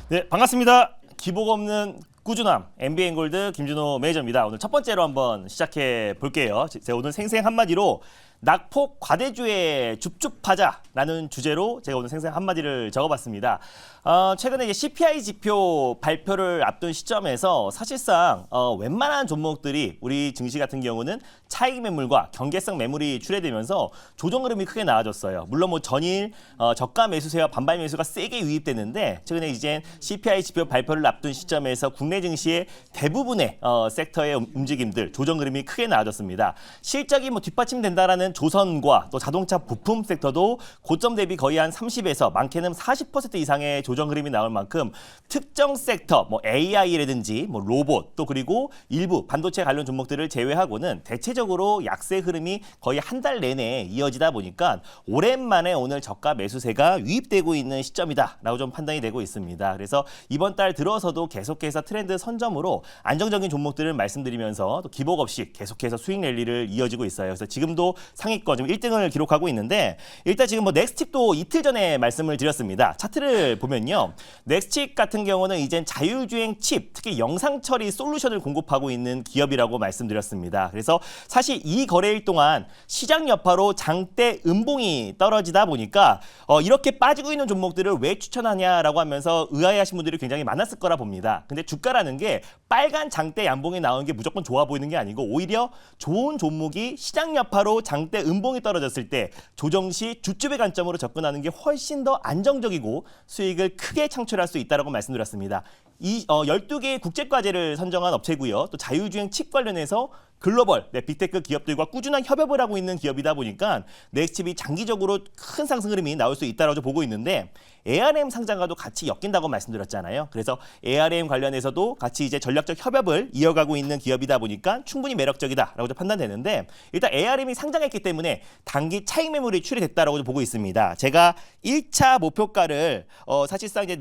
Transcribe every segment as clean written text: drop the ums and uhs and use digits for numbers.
네, 반갑습니다. 기복 없는 꾸준함, MBN골드 김준호 매니저입니다. 오늘 첫 번째로 한번 시작해 볼게요. 제가 오늘 생생 한마디로 낙폭 과대주의 줍줍하자라는 주제로 제가 오늘 생생 한마디를 적어봤습니다. 최근에 이제 CPI 지표 발표를 앞둔 시점에서 사실상 웬만한 종목들이 우리 증시 같은 경우는 차익 매물과 경계성 매물이 출회되면서 조정 흐름이 크게 나아졌어요. 물론 뭐 전일 저가 매수세와 반발 매수가 세게 유입됐는데 최근에 이제 CPI 지표 발표를 앞둔 시점에서 국내 증시의 대부분의 섹터의 움직임들 조정 흐름이 크게 나아졌습니다. 실적이 뭐 뒷받침된다라는 조선과 또 자동차 부품 섹터도 고점 대비 거의 한 30에서 많게는 40% 이상의 조정 흐름이 나올 만큼 특정 섹터, 뭐 AI라든지 뭐 로봇 또 그리고 일부 반도체 관련 종목들을 제외하고는 대체적으로 약세 흐름이 거의 한 달 내내 이어지다 보니까 오랜만에 오늘 저가 매수세가 유입되고 있는 시점이다라고 좀 판단이 되고 있습니다. 그래서 이번 달 들어서도 계속해서 트렌드 선점으로 안정적인 종목들을 말씀드리면서 또 기복 없이 계속해서 수익 랠리를 이어지고 있어요. 그래서 지금도 상위권 지금 1등을 기록하고 있는데 일단 지금 뭐 넥스칩도 이틀 전에 말씀을 드렸습니다. 차트를 보면요. 넥스칩 같은 경우는 이젠 자율주행 칩, 특히 영상 처리 솔루션을 공급하고 있는 기업이라고 말씀드렸습니다. 그래서 사실 이 거래일 동안 시장 여파로 장대 음봉이 떨어지다 보니까 이렇게 빠지고 있는 종목들을 왜 추천하냐라고 하면서 의아해하신 분들이 굉장히 많았을 거라 봅니다. 근데 주가라는 게 빨간 장대 양봉이 나오는 게 무조건 좋아 보이는 게 아니고 오히려 좋은 종목이 시장 여파로 장대 음봉이 떨어졌을 때 조정 시 주집의 관점으로 접근하는 게 훨씬 더 안정적이고 수익을 크게 창출할 수 있다고 말씀드렸습니다. 이 12개의 국제과제를 선정한 업체고요. 또 자율주행 칩 관련해서 글로벌 빅테크 기업들과 꾸준한 협업을 하고 있는 기업이다 보니까 넥스칩이 장기적으로 큰 상승 흐름이 나올 수 있다고 보고 있는데 ARM 상장과도 같이 엮인다고 말씀드렸잖아요. 그래서 ARM 관련해서도 같이 이제 전략적 협업을 이어가고 있는 기업이다 보니까 충분히 매력적이다라고 판단되는데 일단 ARM이 상장했기 때문에 단기 차익 매물이 출회됐다라고 보고 있습니다. 제가 1차 목표가를 사실상 이제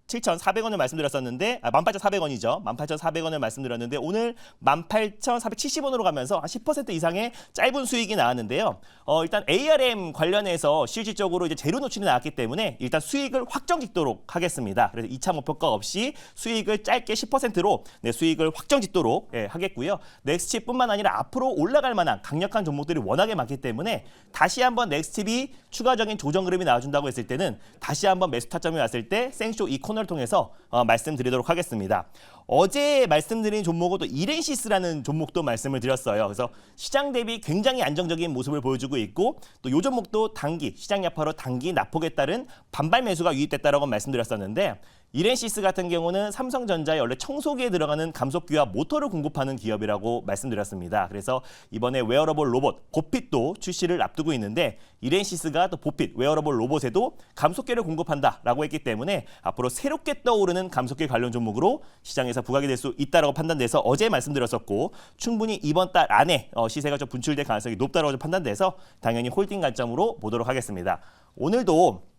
7,400원을 말씀드렸었는데 18,400원이죠. 18,400원을 말씀드렸는데 오늘 18,470원으로 가면서 한 10% 이상의 짧은 수익이 나왔는데요. 일단 ARM 관련해서 실질적으로 이제 재료 노출이 나왔기 때문에 일단 수익을 확정 짓도록 하겠습니다. 그래서 2차 목표가 없이 수익을 짧게 10%로 수익을 확정 짓도록 하겠고요. 넥스칩뿐만 아니라 앞으로 올라갈 만한 강력한 종목들이 워낙에 많기 때문에 다시 한번 넥스칩이 추가적인 조정 흐름이 나와준다고 했을 때는 다시 한번 매수 타점이 왔을 때 생쇼 이 코너를 통해서 말씀드리도록 하겠습니다. 어제 말씀드린 종목은 또 이렌시스라는 종목도 말씀을 드렸어요. 그래서 시장 대비 굉장히 안정적인 모습을 보여주고 있고 또 이 종목도 단기 시장 여파로 단기 낙폭에 따른 반발 매수가 유입됐다라고 말씀드렸었는데 이렌시스 같은 경우는 삼성전자의 원래 청소기에 들어가는 감속기와 모터를 공급하는 기업이라고 말씀드렸습니다. 그래서 이번에 웨어러블 로봇 보핏도 출시를 앞두고 있는데 이렌시스가 또 보핏 웨어러블 로봇에도 감속기를 공급한다라고 했기 때문에 앞으로 새롭게 떠오르는 감속기 관련 종목으로 시장에서 부각이 될 수 있다라고 판단돼서 어제 말씀드렸었고 충분히 이번 달 안에 시세가 좀 분출될 가능성이 높다라고 판단돼서 당연히 홀딩 관점으로 보도록 하겠습니다. 오늘도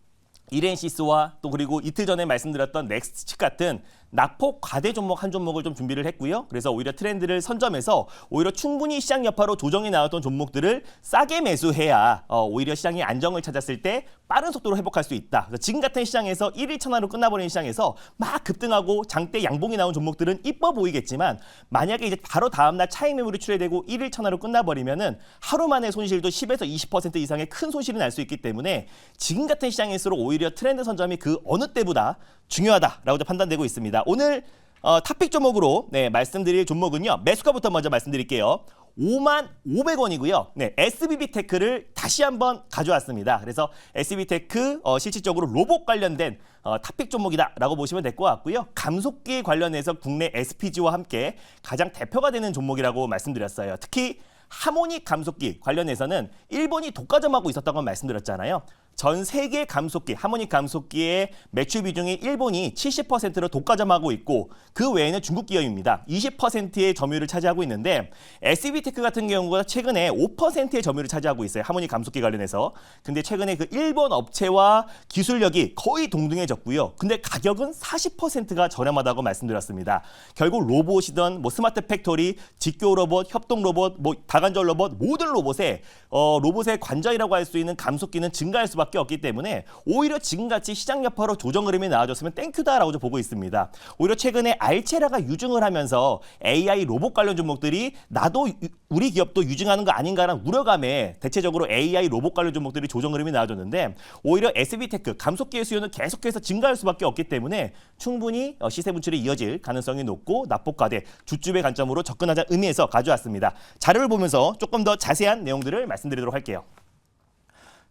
이렌시스와 또 그리고 이틀 전에 말씀드렸던 넥스칩 같은 낙폭 과대 종목 한 종목을 좀 준비를 했고요. 그래서 오히려 트렌드를 선점해서 오히려 충분히 시장 여파로 조정이 나왔던 종목들을 싸게 매수해야 오히려 시장이 안정을 찾았을 때 빠른 속도로 회복할 수 있다. 그래서 지금 같은 시장에서 1일 천하로 끝나버리는 시장에서 막 급등하고 장대 양봉이 나온 종목들은 이뻐 보이겠지만 만약에 이제 바로 다음날 차익 매물이 출회되고 1일 천하로 끝나버리면은 하루 만에 손실도 10에서 20% 이상의 큰 손실이 날 수 있기 때문에 지금 같은 시장일수록 오히려 트렌드 선점이 그 어느 때보다 중요하다라고 판단되고 있습니다. 오늘 탑픽 종목으로 말씀드릴 종목은요. 매수가부터 먼저 말씀드릴게요. 55,500원이고요. SBB테크를 다시 한번 가져왔습니다. 그래서 SBB테크 실질적으로 로봇 관련된 탑픽 종목이다라고 보시면 될 것 같고요. 감속기 관련해서 국내 SPG와 함께 가장 대표가 되는 종목이라고 말씀드렸어요. 특히 하모닉 감속기 관련해서는 일본이 독과점하고 있었다고 말씀드렸잖아요. 전 세계 감속기, 하모닉 감속기의 매출 비중이 일본이 70%로 독과점하고 있고 그 외에는 중국 기업입니다. 20%의 점유율을 차지하고 있는데 SB테크 같은 경우가 최근에 5%의 점유율을 차지하고 있어요. 하모닉 감속기 관련해서. 근데 최근에 그 일본 업체와 기술력이 거의 동등해졌고요. 근데 가격은 40%가 저렴하다고 말씀드렸습니다. 결국 로봇이든 뭐 스마트 팩토리, 직교 로봇, 협동 로봇, 뭐 다관절 로봇 모든 로봇의 로봇의 관절이라고 할 수 있는 감속기는 증가할 수밖에 수밖에 없기 때문에 오히려 지금같이 시장 여파로 조정 흐름이 나와줬으면 땡큐다라고 좀 보고 있습니다. 오히려 최근에 알체라가 유증을 하면서 AI 로봇 관련 종목들이 나도 우리 기업도 유증하는 거 아닌가라는 우려감에 대체적으로 AI 로봇 관련 종목들이 조정 흐름이 나와줬는데 오히려 SB테크 감속기의 수요는 계속해서 증가할 수밖에 없기 때문에 충분히 시세 분출이 이어질 가능성이 높고 낙폭과대 주춤의 관점으로 접근하자는 의미에서 가져왔습니다. 자료를 보면서 조금 더 자세한 내용들을 말씀드리도록 할게요.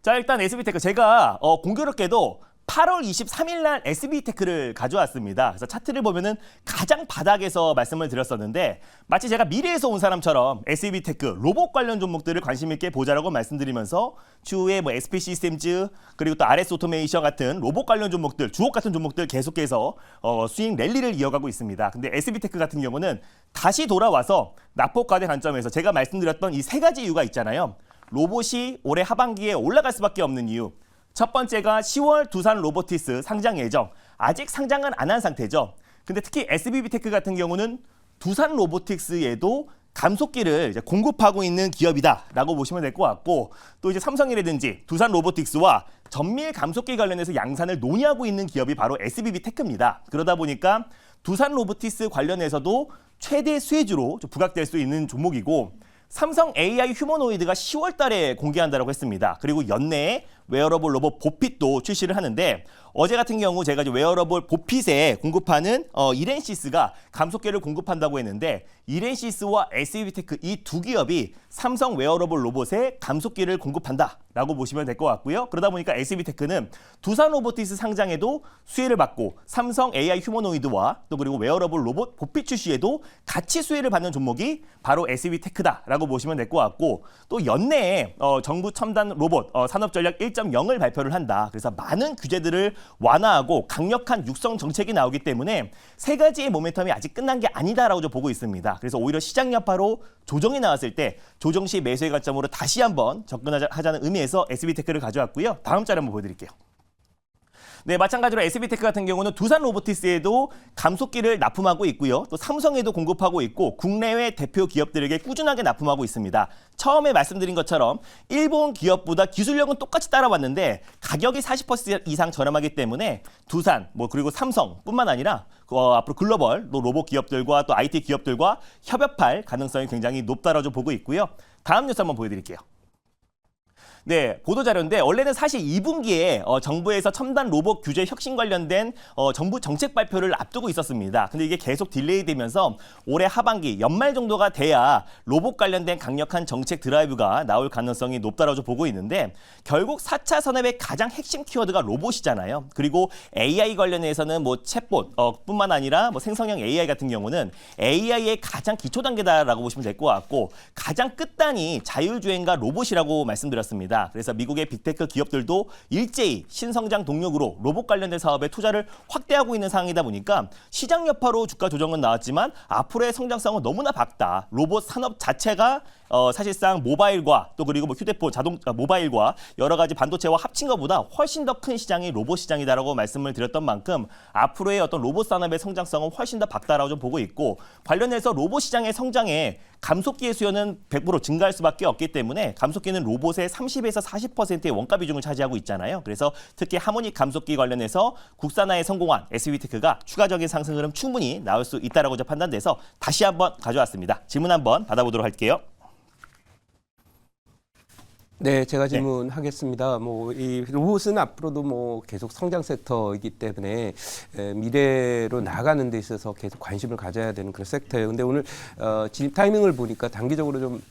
자, 일단 SB테크 제가 공교롭게도 8월 23일 날 SB테크를 가져왔습니다. 그래서 차트를 보면은 가장 바닥에서 말씀을 드렸었는데 마치 제가 미래에서 온 사람처럼 SB테크 로봇 관련 종목들을 관심 있게 보자라고 말씀드리면서 추후에 뭐 SP 시스템즈 그리고 또 RS 오토메이션 같은 로봇 관련 종목들, 주옥 같은 종목들 계속해서 수익 랠리를 이어가고 있습니다. 근데 SB테크 같은 경우는 다시 돌아와서 낙폭과대 관점에서 제가 말씀드렸던 이 세 가지 이유가 있잖아요. 로봇이 올해 하반기에 올라갈 수밖에 없는 이유. 첫 번째가 10월 두산 로보티스 상장 예정. 아직 상장은 안 한 상태죠. 근데 특히 SB테크 같은 경우는 두산 로보틱스에도 감속기를 이제 공급하고 있는 기업이다라고 보시면 될 것 같고 또 이제 삼성이라든지 두산 로보틱스와 전밀 감속기 관련해서 양산을 논의하고 있는 기업이 바로 SB테크입니다. 그러다 보니까 두산 로보틱스 관련해서도 최대 수혜주로 부각될 수 있는 종목이고 삼성 AI 휴머노이드가 10월 달에 공개한다고 했습니다. 그리고 연내에 웨어러블 로봇 보핏도 출시를 하는데 어제 같은 경우 제가 이제 웨어러블 보핏에 공급하는 이렌시스가 감속기를 공급한다고 했는데 이렌시스와 SB테크 이 두 기업이 삼성 웨어러블 로봇에 감속기를 공급한다라고 보시면 될 것 같고요. 그러다 보니까 SB테크는 두산 로보티스 상장에도 수혜를 받고 삼성 AI 휴머노이드와 또 그리고 웨어러블 로봇 보핏 출시에도 같이 수혜를 받는 종목이 바로 SB테크다라고 보시면 될 것 같고 또 연내에 정부 첨단 로봇 산업전략 1.0을 발표를 한다. 그래서 많은 규제들을 완화하고 강력한 육성 정책이 나오기 때문에 세 가지의 모멘텀이 아직 끝난 게 아니다라고 좀 보고 있습니다. 그래서 오히려 시장 여파로 조정이 나왔을 때 조정 시 매수의 관점으로 다시 한번 접근하자는 의미에서 SB테크를 가져왔고요. 다음 자료 한번 보여드릴게요. 네, 마찬가지로 SB테크 같은 경우는 두산 로보티스에도 감속기를 납품하고 있고요. 또 삼성에도 공급하고 있고 국내외 대표 기업들에게 꾸준하게 납품하고 있습니다. 처음에 말씀드린 것처럼 일본 기업보다 기술력은 똑같이 따라왔는데 가격이 40% 이상 저렴하기 때문에 두산, 그리고 삼성뿐만 아니라 앞으로 글로벌 로봇 기업들과 또 IT 기업들과 협업할 가능성이 굉장히 높다라고 보고 있고요. 다음 뉴스 한번 보여드릴게요. 네, 보도자료인데 원래는 사실 2분기에 정부에서 첨단 로봇 규제 혁신 관련된 정부 정책 발표를 앞두고 있었습니다. 근데 이게 계속 딜레이 되면서 올해 하반기 연말 정도가 돼야 로봇 관련된 강력한 정책 드라이브가 나올 가능성이 높다라고 보고 있는데 결국 4차 산업의 가장 핵심 키워드가 로봇이잖아요. 그리고 AI 관련해서는 챗봇 뿐만 아니라 생성형 AI 같은 경우는 AI의 가장 기초 단계다라고 보시면 될 것 같고 가장 끝단이 자율주행과 로봇이라고 말씀드렸습니다. 그래서 미국의 빅테크 기업들도 일제히 신성장 동력으로 로봇 관련된 사업에 투자를 확대하고 있는 상황이다 보니까 시장 여파로 주가 조정은 나왔지만 앞으로의 성장성은 너무나 밝다. 로봇 산업 자체가 사실상 모바일과 또 그리고 휴대폰, 모바일과 여러 가지 반도체와 합친 것보다 훨씬 더 큰 시장이 로봇 시장이다라고 말씀을 드렸던 만큼 앞으로의 어떤 로봇 산업의 성장성은 훨씬 더 밝다라고 좀 보고 있고 관련해서 로봇 시장의 성장에 감속기의 수요는 100% 증가할 수밖에 없기 때문에 감속기는 로봇의 30에서 40%의 원가 비중을 차지하고 있잖아요. 그래서 특히 하모닉 감속기 관련해서 국산화에 성공한 SB테크가 추가적인 상승 흐름 충분히 나올 수 있다라고 판단돼서 다시 한번 가져왔습니다. 질문 한번 받아보도록 할게요. 네, 제가 질문하겠습니다. 이 로봇은 앞으로도 계속 성장 섹터이기 때문에 미래로 나아가는 데 있어서 계속 관심을 가져야 되는 그런 섹터예요. 근데 오늘 진입 타이밍을 보니까 단기적으로 좀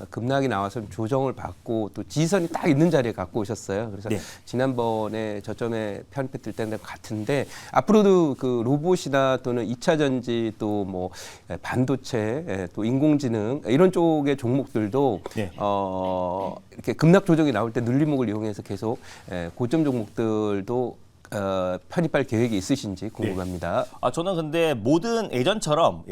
급락이 나와서 좀 조정을 받고 또 지지선이 딱 있는 자리에 갖고 오셨어요. 그래서 네. 지난번에 저점에 편입했을 때는 같은데 앞으로도 그 로봇이나 또는 2차 전지 또 반도체 또 인공지능 이런 쪽의 종목들도 네. 이렇게 급락 조정이 나올 때 눌림목을 이용해서 계속 고점 종목들도 편입할 계획이 있으신지 궁금합니다. 저는 근데 모든 예전처럼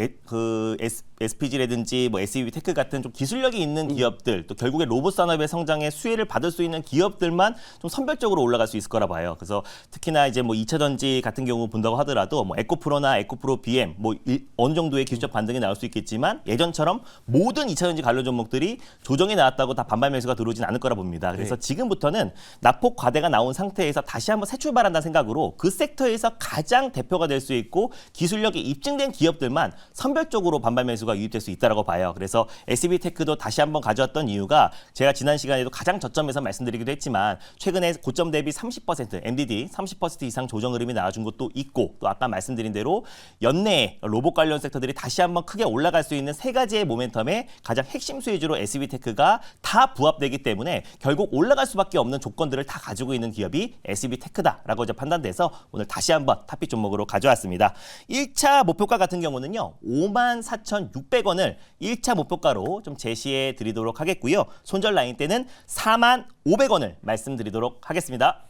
SPG라든지 뭐 SEV테크 같은 좀 기술력이 있는 기업들, 또 결국에 로봇 산업의 성장에 수혜를 받을 수 있는 기업들만 좀 선별적으로 올라갈 수 있을 거라 봐요. 그래서 특히나 이제 뭐 2차 전지 같은 경우 본다고 하더라도 뭐 에코프로나 에코프로 BM 뭐 어느 정도의 기술적 반등이 나올 수 있겠지만 예전처럼 모든 2차 전지 관련 종목들이 조정이 나왔다고 다 반발 매수가 들어오진 않을 거라 봅니다. 그래서 지금부터는 낙폭 과대가 나온 상태에서 다시 한번 새 출발한다는 생각으로 그 섹터에서 가장 대표가 될 수 있고 기술력이 입증된 기업들만 선별적으로 반발 매수가 유입될 수 있다고 봐요. 그래서 SB테크도 다시 한번 가져왔던 이유가 제가 지난 시간에도 가장 저점에서 말씀드리기도 했지만 최근에 고점 대비 30% MDD 30% 이상 조정 흐름이 나와준 것도 있고 또 아까 말씀드린 대로 연내에 로봇 관련 섹터들이 다시 한번 크게 올라갈 수 있는 세 가지의 모멘텀의 가장 핵심 수혜주로 SB테크가 다 부합되기 때문에 결국 올라갈 수밖에 없는 조건들을 다 가지고 있는 기업이 SB테크다라고 이제 판단돼서 오늘 다시 한번 탑픽 종목으로 가져왔습니다. 1차 목표가 같은 경우는요. 54,600원을 1차 목표가로 좀 제시해 드리도록 하겠고요. 손절 라인 때는 45,500원을 말씀드리도록 하겠습니다.